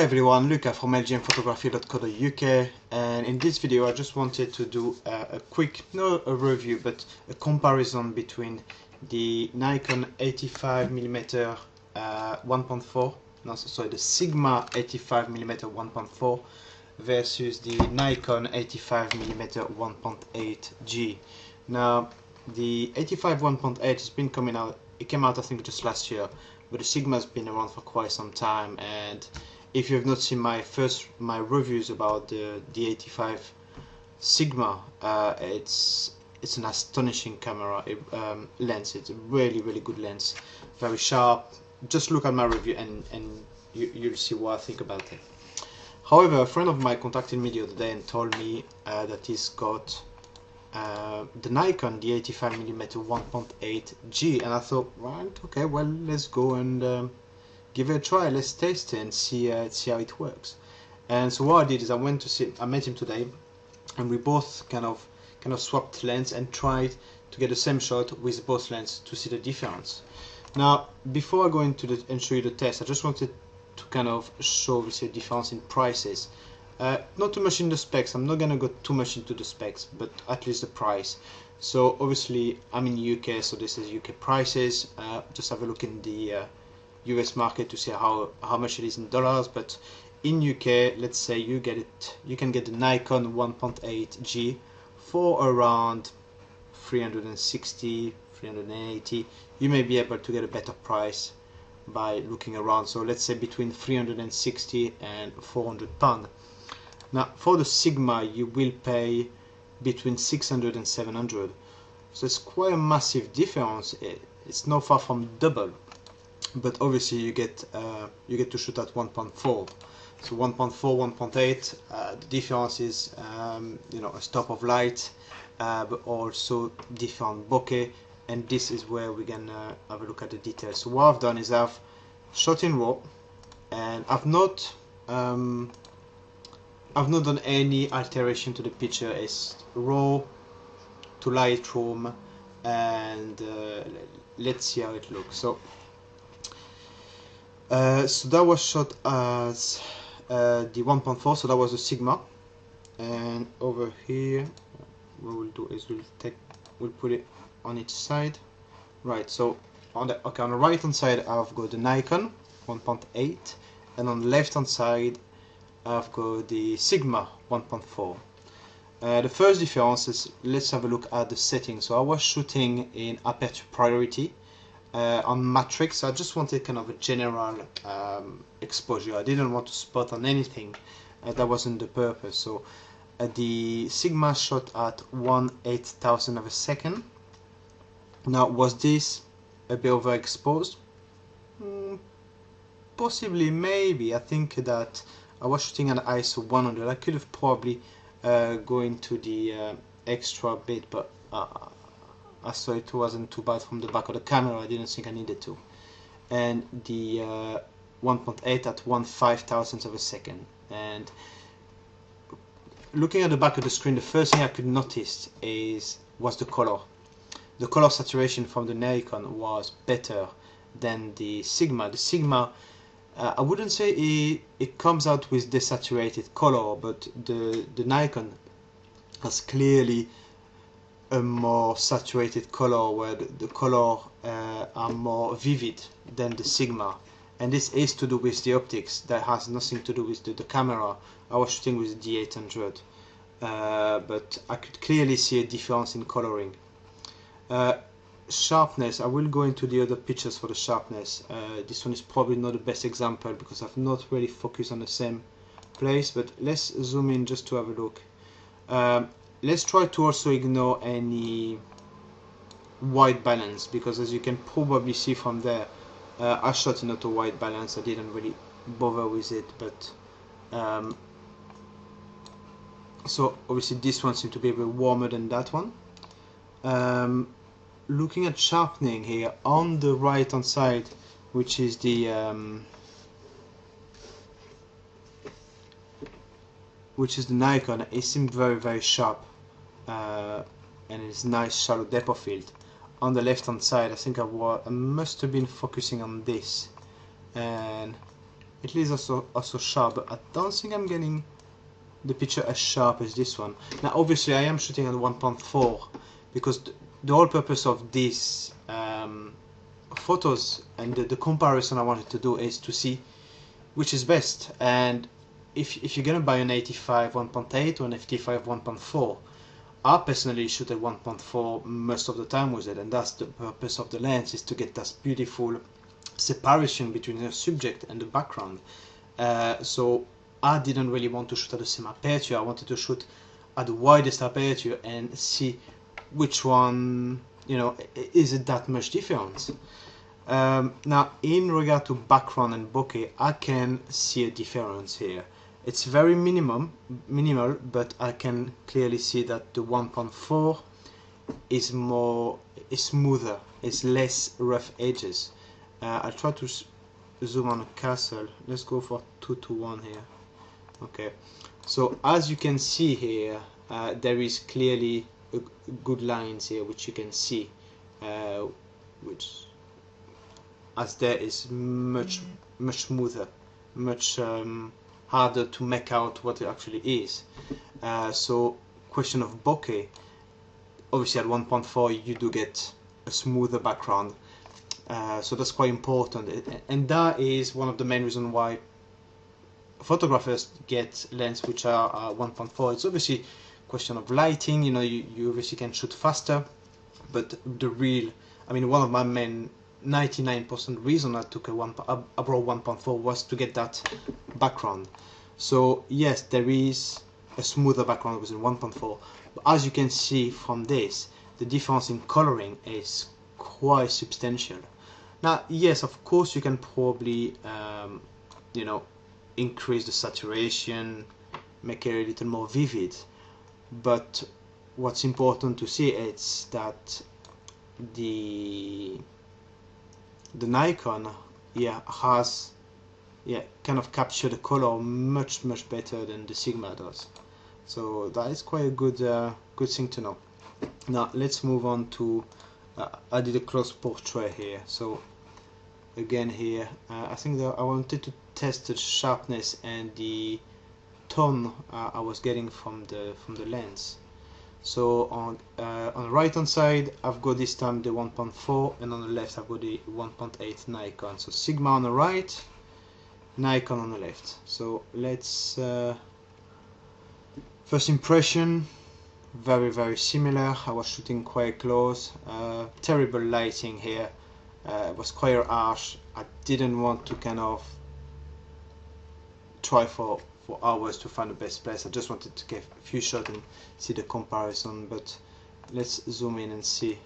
Hi everyone, Lukas from lgmphotography.co.uk, and in this video I just wanted to do a quick, not a review, but a comparison between the Nikon 85mm 1.4, no, sorry, the Sigma 85mm 1.4 versus the Nikon 85mm 1.8G. Now, the 85 1.8 has been coming out, it came out I think just last year, but the Sigma has been around for quite some time, and if you have not seen my reviews about the 85 Sigma, it's an astonishing camera, lens. It's a really good lens, very sharp. Just look at my review and you'll see what I think about it. However, a friend of mine contacted me the other day and told me that he's got the Nikon, the 85mm 1.8G, and I thought, right, okay, well, let's go and give it a try. Let's test it and see how it works. And so what I did is I met him today, and we both kind of swapped lens and tried to get the same shot with both lenses to see the difference. Now, before I go into and show you the test, I just wanted to kind of show obviously a difference in prices. Not too much in the specs. I'm not gonna go too much into the specs, but at least the price. So obviously I'm in UK, so this is UK prices. Just have a look in the US market to see how much it is in dollars, but in UK, let's say you can get the Nikon 1.8G for around 360, 380. You may be able to get a better price by looking around, so let's say between 360 and 400 pounds. Now for the Sigma you will pay between 600 and 700, so it's quite a massive difference. It's not far from double, but obviously you get to shoot at 1.4. So 1.4, 1.8, the difference is a stop of light, but also different bokeh, and this is where we can have a look at the details. So what I've done is I've shot in RAW, and I've not done any alteration to the picture. It's RAW to Lightroom, and let's see how it looks. So that was shot as the 1.4, so that was the Sigma, and over here what we'll do is we'll put it on each side. Right, so on the right hand side I've got the Nikon 1.8, and on the left hand side I've got the Sigma 1.4. The first difference is, let's have a look at the settings. So I was shooting in aperture priority on matrix. I just wanted kind of a general exposure. I didn't want to spot on anything. That wasn't the purpose. So the Sigma shot at 1/8000 of a second. Now, was this a bit overexposed? Possibly, maybe. I think that I was shooting at ISO 100. I could have probably go into the extra bit, but I saw it wasn't too bad from the back of the camera. I didn't think I needed to. And the 1.8 at 1/5000th of a second. And looking at the back of the screen, the first thing I could notice was the color. The color saturation from the Nikon was better than the Sigma. The Sigma, I wouldn't say it comes out with desaturated color, but the Nikon has clearly a more saturated color, where the color are more vivid than the Sigma, and this is to do with the optics. That has nothing to do with the camera. I was shooting with the D800, but I could clearly see a difference in coloring. Sharpness, I will go into the other pictures for the sharpness. This one is probably not the best example because I've not really focused on the same place, but let's zoom in just to have a look. Let's try to also ignore any white balance, because as you can probably see from there, I shot in auto white balance. I didn't really bother with it, but so obviously this one seems to be a bit warmer than that one. Looking at sharpening here on the right hand side, which is the Nikon, it seemed very sharp, and it's nice shallow depth of field. On the left hand side, I think I must have been focusing on this, and It is also sharp, but I don't think I'm getting the picture as sharp as this one. Now obviously I am shooting at 1.4 because the whole purpose of these photos and the comparison I wanted to do is to see which is best. And if you're gonna buy an 85 1.8 or an 85 1.4, I personally shoot at 1.4 most of the time with it, and that's the purpose of the lens, is to get that beautiful separation between the subject and the background. So I didn't really want to shoot at the same aperture. I wanted to shoot at the widest aperture and see which one, you know, is it that much difference. Now in regard to background and bokeh, I can see a difference here. It's very minimal, but I can clearly see that the 1.4 is smoother, it's less rough edges. I'll try to zoom on a castle. Let's go for 2:1 here. Okay, so as you can see here, there is clearly good lines here which you can see, which as there is much smoother, much harder to make out what it actually is. So question of bokeh, obviously at 1.4 you do get a smoother background, so that's quite important, and that is one of the main reasons why photographers get lenses which are 1.4. It's obviously a question of lighting, you know, you obviously can shoot faster, but the real, I mean, one of my main 99% reason I took I brought 1.4 was to get that background. So yes, there is a smoother background within 1.4, but as you can see from this, the difference in coloring is quite substantial. Now yes, of course you can probably you know, increase the saturation, make it a little more vivid, but what's important to see is that the Nikon has kind of captured the color much better than the Sigma does. So that is quite a good thing to know. Now let's move on to I did a close portrait here. So again here, I think that I wanted to test the sharpness and the tone I was getting from the lens. So on the right hand side I've got this time the 1.4, and on the left I've got the 1.8 Nikon. So Sigma on the right, Nikon on the left. So let's first impression, very similar. I was shooting quite close, terrible lighting here, it was quite harsh. I didn't want to kind of try for hours to find the best place. I just wanted to get a few shots and see the comparison, but let's zoom in and see.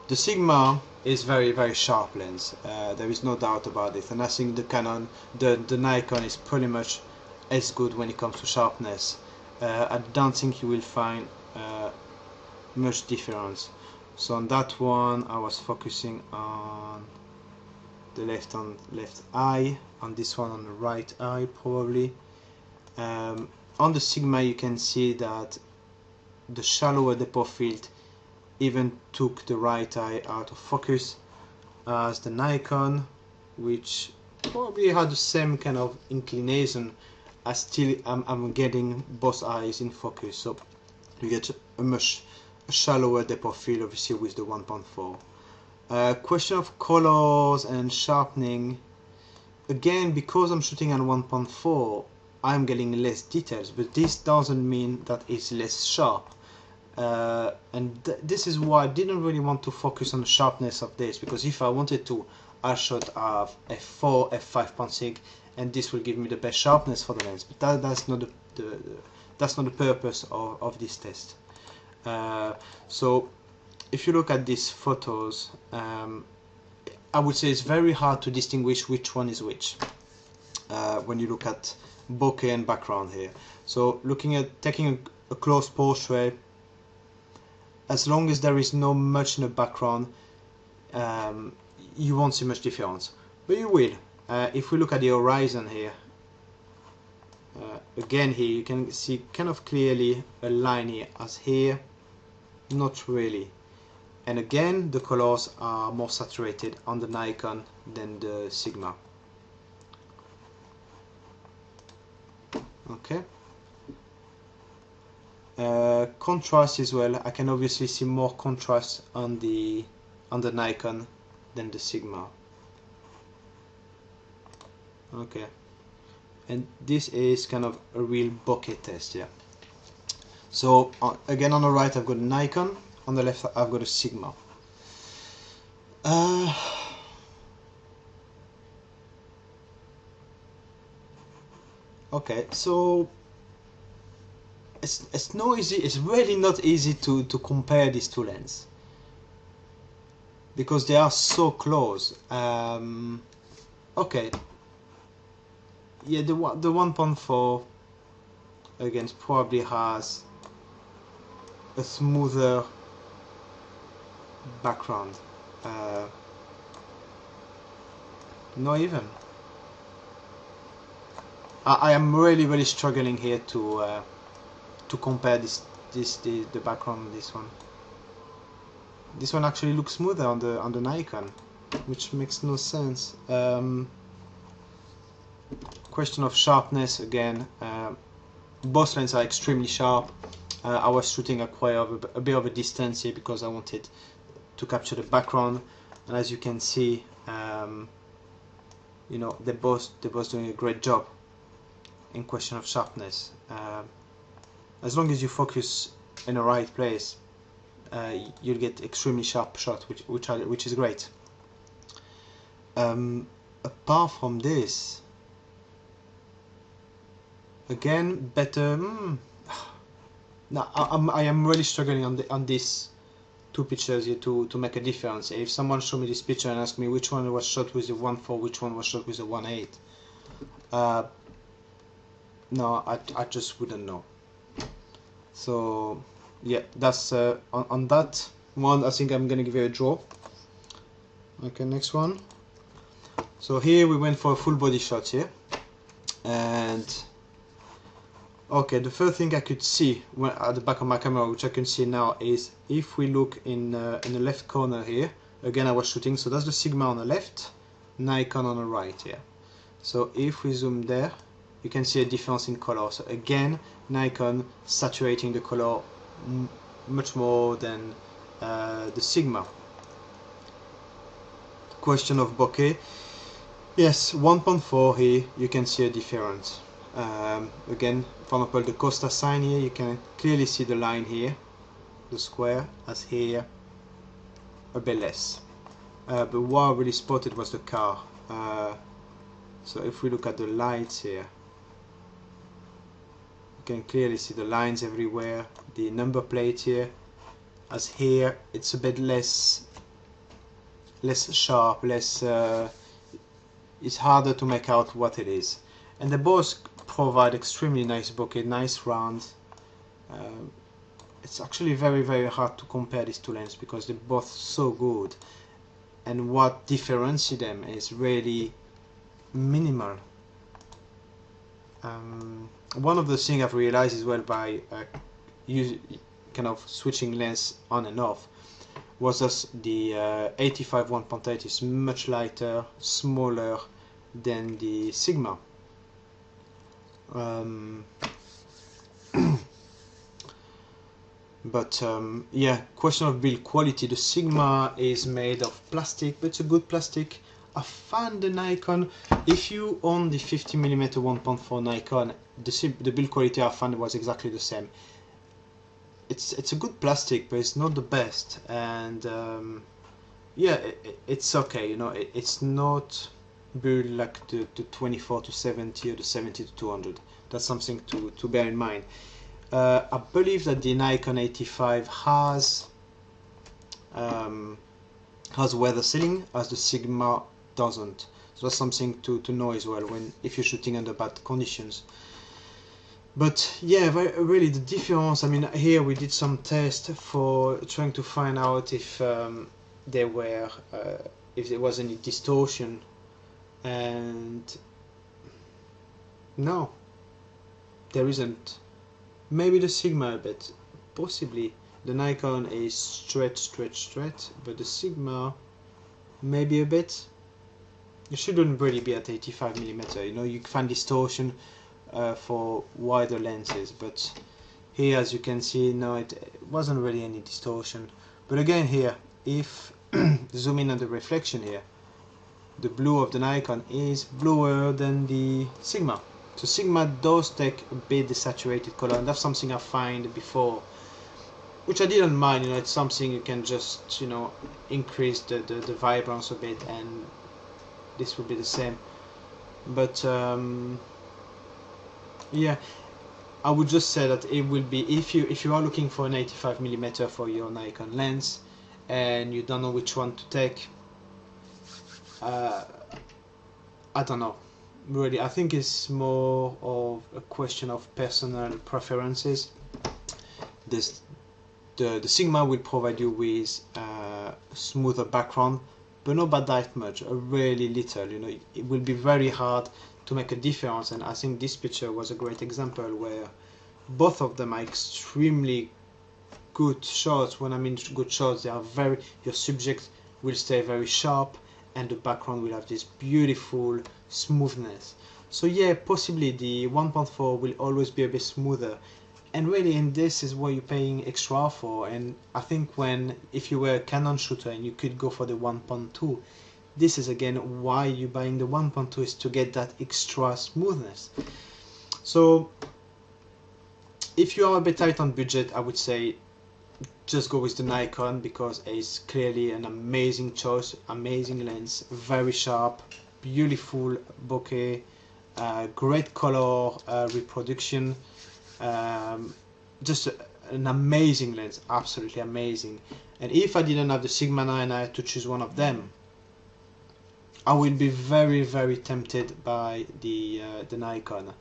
The Sigma is very sharp lens, there is no doubt about it, and I think the Canon, the Nikon is pretty much as good when it comes to sharpness. I don't think you will find much difference. So on that one I was focusing on the left eye, on this one on the right eye probably. On the Sigma you can see that the shallower depth of field even took the right eye out of focus as the Nikon, which probably had the same kind of inclination. I'm getting both eyes in focus, so you get a much shallower depth of field obviously with the 1.4. Question of colors and sharpening, again because I'm shooting on 1.4 I'm getting less details, but this doesn't mean that it's less sharp. And this is why I didn't really want to focus on the sharpness of this, because if I wanted to, I should have f4, f5.6, and this will give me the best sharpness for the lens. But that's not the purpose of this test. So if you look at these photos, I would say it's very hard to distinguish which one is which when you look at bokeh and background here. So looking at taking a close portrait, as long as there is not much in the background, you won't see much difference, but you will. If we look at the horizon here, again here you can see kind of clearly a line here, as here not really. and again the colors are more saturated on the Nikon than the Sigma. Okay. Contrast as well, I can obviously see more contrast on the Nikon than the Sigma. Okay, and this is kind of a real bokeh test, yeah. So again, on the right I've got a Nikon, on the left I've got a Sigma. Okay, so it's no easy. It's really not easy to compare these two lenses because they are so close. Okay, yeah, the 1.4 again probably has a smoother background. Not even. I am really struggling here to compare the background of this one. This one actually looks smoother on the Nikon, which makes no sense. Question of sharpness again. Both lenses are extremely sharp. I was shooting at quite a bit of a distance here because I wanted to capture the background, and as you can see, you know, they're both doing a great job in question of sharpness. As long as you focus in the right place, you'll get extremely sharp shots, which is great. Apart from this, again, better. Now I am really struggling on these two pictures here to make a difference. If someone showed me this picture and asked me which one was shot with the 1.4, which one was shot with the 1.8, no, I just wouldn't know. So yeah, that's on that one. I think I'm gonna give it a draw. Okay, next one. So here we went for a full body shot here, and okay, the first thing I could see at the back of my camera, which I can see now, is if we look in the left corner here. Again, I was shooting, so that's the Sigma on the left, Nikon on the right here. So if we zoom there, you can see a difference in color. So again, Nikon saturating the color much more than the Sigma. Question of bokeh. Yes, 1.4 here, you can see a difference. Again, for example, the Costa sign here, you can clearly see the line here, the square, as here, a bit less. But what I really spotted was the car. So if we look at the lights here, you can clearly see the lines everywhere, the number plate here, as here it's a bit less sharp, it's harder to make out what it is. And they both provide extremely nice bokeh, nice round. It's actually very hard to compare these two lenses because they're both so good, and what differentiates them is really minimal. One of the things I've realized as well by kind of switching lens on and off was that the 85 1.8 is much lighter, smaller than the Sigma. But yeah, question of build quality. The Sigma is made of plastic, but it's a good plastic. I found the Nikon, if you own the 50mm 1.4 Nikon, the build quality I found was exactly the same. It's a good plastic, but it's not the best, and yeah, it's okay, you know, it's not built like the 24 to 70 or the 70 to 200. That's something to bear in mind. I believe that the Nikon 85 has weather sealing, as the Sigma doesn't. So that's something to know as well if you're shooting under bad conditions. But yeah, really the difference. I mean, here we did some tests for trying to find out if there was any distortion, and no, there isn't. Maybe the Sigma a bit, possibly The Nikon is straight, but the Sigma maybe a bit. It shouldn't really be at 85mm. You know, you find distortion for wider lenses, but here, as you can see, no, it wasn't really any distortion. But again, here, if zoom in on the reflection here, the blue of the Nikon is bluer than the Sigma. So Sigma does take a bit desaturated color, and that's something I find before, which I didn't mind. You know, it's something you can just, you know, increase the vibrance a bit, and this will be the same. But yeah, I would just say that it will be, if you are looking for an 85mm for your Nikon lens and you don't know which one to take, I don't know really. I think it's more of a question of personal preferences. The Sigma will provide you with a smoother background, but not by that much, really little. You know, it will be very hard to make a difference, and I think this picture was a great example where both of them are extremely good shots. When I mean good shots, they are very, your subject will stay very sharp and the background will have this beautiful smoothness. So yeah, possibly the 1.4 will always be a bit smoother, and really, and this is what you're paying extra for. And I think if you were a Canon shooter and you could go for the 1.2, this is again why you're buying the 1.2, is to get that extra smoothness. So if you are a bit tight on budget, I would say just go with the Nikon, because it's clearly an amazing choice, amazing lens, very sharp, beautiful bokeh, great color reproduction, just an amazing lens, absolutely amazing. And if I didn't have the Sigma 9, I had to choose one of them, I will be very, very tempted by the Nikon.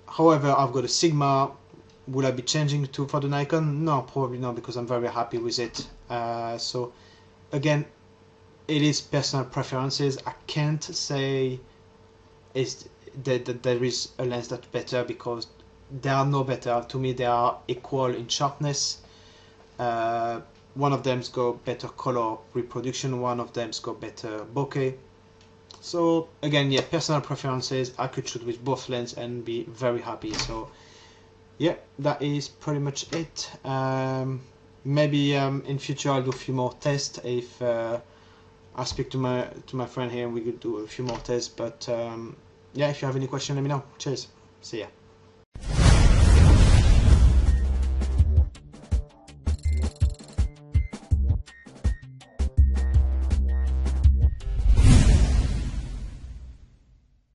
However, I've got a Sigma. Will I be changing for the Nikon? No, probably not, because I'm very happy with it. So again, it is personal preferences. I can't say that there is a lens that's better, because they are no better. To me, they are equal in sharpness. One of them's got better color reproduction, one of them's got better bokeh. So again, yeah, personal preferences. I could shoot with both lenses and be very happy. So yeah, that is pretty much it. Maybe in future I'll do a few more tests. If I speak to my friend here, we could do a few more tests. But yeah, if you have any question, let me know. Cheers. See ya.